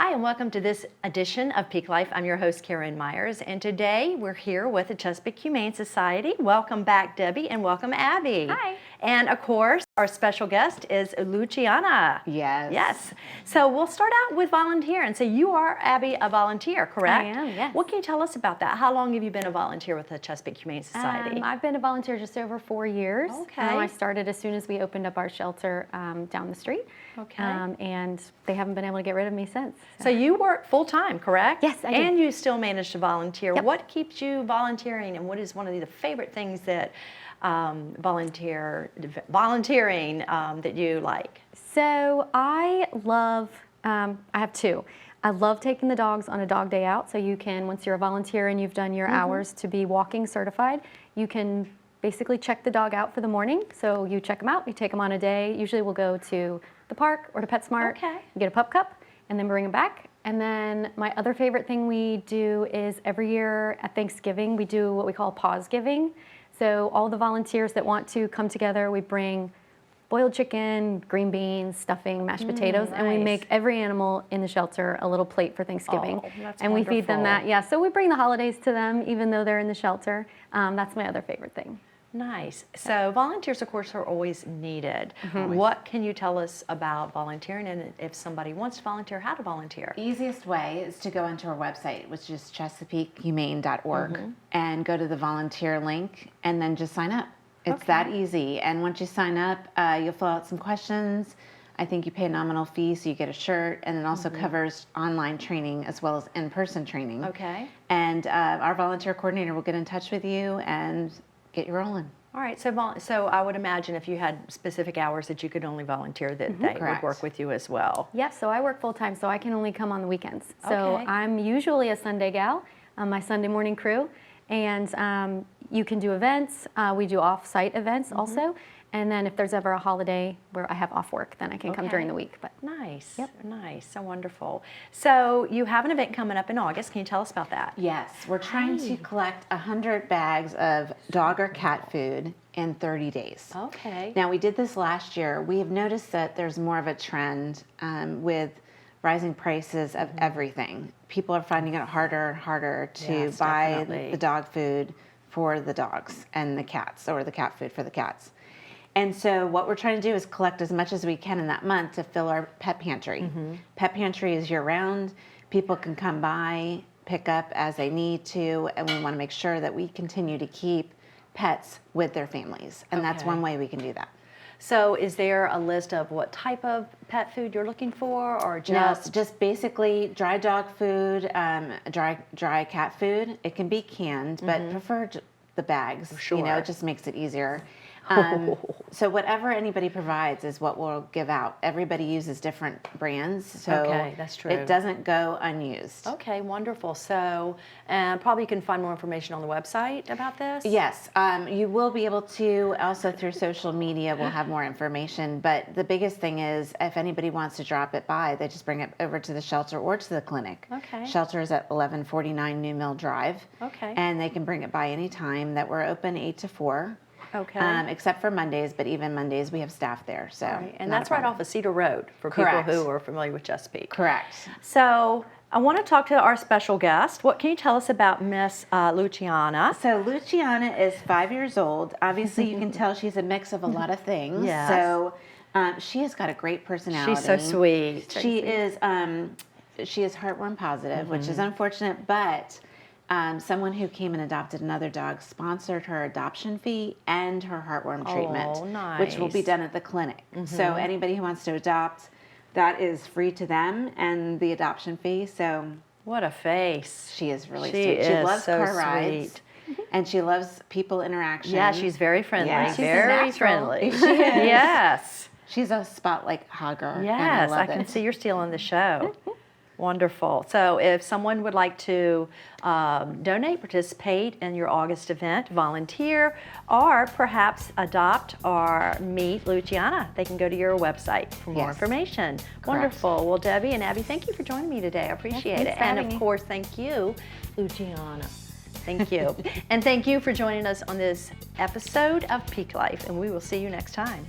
Hi, and welcome to this edition of Peak Life. I'm your host, Karen Myers, and today we're here with the Chesapeake Humane Society. Welcome back, Debbie, and welcome, Abby. Hi. And of course, our special guest is Luciana. Yes. Yes. So we'll start out with volunteer. And so you are, Abby, a volunteer, correct? I am, yes. What can you tell us about that? How long have you been a volunteer with the Chesapeake Humane Society? I've been a volunteer just over 4 years. Okay. I started as soon as we opened up our shelter down the street. Okay. And they haven't been able to get rid of me since. So you work full-time, correct? Yes, I do. And you still manage to volunteer. Yep. What keeps you volunteering, and what is one of the favorite things that volunteering that you like? So I love, I have two. I love taking the dogs on a dog day out. So you can, once you're a volunteer and you've done your hours to be walking certified, you can basically check the dog out for the morning. So you check them out, you take them on a day. Usually we'll go to the park or to PetSmart, Okay. get a pup cup, and then bring them back. And then my other favorite thing we do is every year at Thanksgiving, we do what we call pause giving. So all the volunteers that want to come together, we bring boiled chicken, green beans, stuffing, mashed potatoes, and we nice. make every animal in the shelter a little plate for Thanksgiving. Oh, that's and we feed them wonderful. that. Yeah, so we bring the holidays to them even though they're in the shelter. That's my other favorite thing. Nice. So volunteers, of course, are always needed. What can you tell us about volunteering, and if somebody wants to volunteer, how to volunteer? Easiest way is to go into our website, which is chesapeakehumane.org, and go to the volunteer link and then just sign up. It's that easy. And once you sign up, you'll fill out some questions. I think you pay a nominal fee, so you get a shirt, and it also covers online training as well as in-person training. Okay. And our volunteer coordinator will get in touch with you and get you rolling. All right. So I would imagine if you had specific hours that you could only volunteer, that they would Correct. work with you as well. Yep, so I work full time, so I can only come on the weekends. So Okay. I'm usually a Sunday gal, my Sunday morning crew, and you can do events. We do off-site events also, and then if there's ever a holiday where I have off work, then I can come during the week. But Nice. Yep. Nice. So wonderful. So you have an event coming up in August. Can you tell us about that? Yes, we're trying to collect 100 bags of dog or cat food in 30 days. Okay. Now, we did this last year. We have noticed that there's more of a trend with rising prices of everything. People are finding it harder and harder to Yes, buy definitely. the dog food for the dogs and the cats, or the cat food for the cats. And so what we're trying to do is collect as much as we can in that month to fill our pet pantry. Pet pantry is year-round. People can come by, pick up as they need to, and we want to make sure that we continue to keep pets with their families. And that's Okay. one way we can do that. So is there a list of what type of pet food you're looking for, or just? No, just basically dry dog food, dry cat food. It can be canned, but prefer the bags. You know, Sure. it just makes it easier. So whatever anybody provides is what we'll give out. Everybody uses different brands, so Okay, that's true. it doesn't go unused. Okay, wonderful. So probably you can find more information on the website about this? Yes, you will be able to, also through social media, we'll have more information. But the biggest thing is if anybody wants to drop it by, they just bring it over to the shelter or to the clinic. Okay. Shelter is at 1149 New Mill Drive. Okay. And they can bring it by any time that we're open 8 to 4. Okay. Except for Mondays, but even Mondays we have staff there. So, Right, and not a that's right problem. off of Cedar Road for people Correct. who are familiar with Chesapeake. Correct. So I want to talk to our special guest. What can you tell us about Miss Luciana? So Luciana is 5 years old. Obviously, you can tell she's a mix of a lot of things. Yes. So she has got a great personality. She's so sweet. She is heartworm positive, which is unfortunate, but someone who came and adopted another dog sponsored her adoption fee and her heartworm treatment, which will be nice. done at the clinic. So anybody who wants to adopt, that is free to them, and the adoption fee. So What a face. she is really She sweet. She is loves so car rides, sweet. and she loves people interaction. Yeah, she's very friendly. Yeah, she's a very natural. friendly. She is. Yes. She's a spotlight hogger. and Yes, I love can it. see you're stealing the show. Wonderful. So if someone would like to donate, participate in your August event, volunteer, or perhaps adopt or meet Luciana, they can go to your website for more Yes. information. Wonderful. Well, Debbie and Abby, thank you for joining me today. I appreciate thanks it. for And having of me. course, thank you, Luciana. Thank you. And thank you for joining us on this episode of Peak Life, and we will see you next time.